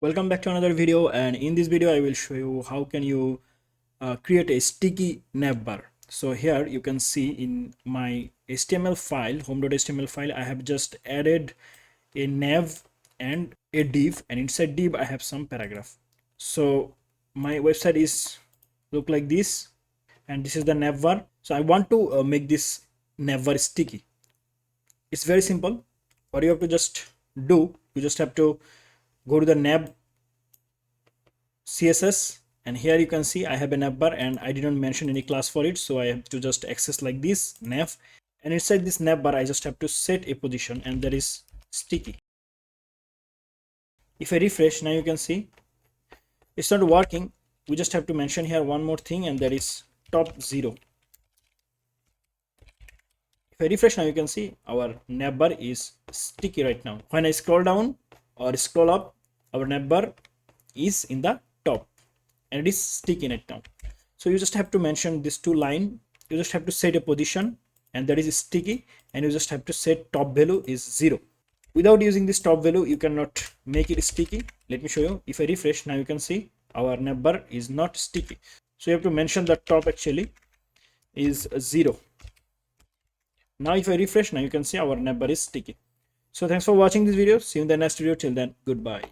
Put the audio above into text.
Welcome back to another video, and in this video I will show you how can you create a sticky navbar. So here you can see in my HTML file, home.html file, I have just added a nav and a div, and inside div I have some paragraph. So my website is look like this, and this is the navbar. So I want to make this navbar sticky. It's very simple. What you have to just do, you just have to go to the nav CSS, and here you can see I have a navbar and I didn't mention any class for it, so I have to just access like this nav, and inside this navbar I just have to set a position, and that is sticky. If I refresh, now you can see it's not working. We just have to mention here one more thing, and that is top 0. If I refresh, now you can see our navbar is sticky right now. When I scroll down or scroll up, our navbar is in the top and it is sticky right now. So you just have to mention these two lines. You just have to set a position, and that is sticky, and you just have to set top value is 0. Without using this top value you cannot make it sticky. Let me show you. If I refresh, now you can see our navbar is not sticky. So you have to mention that top actually is 0. Now if I refresh, now you can see our navbar is sticky. So thanks for watching this video. See you in the next video. Till then, goodbye.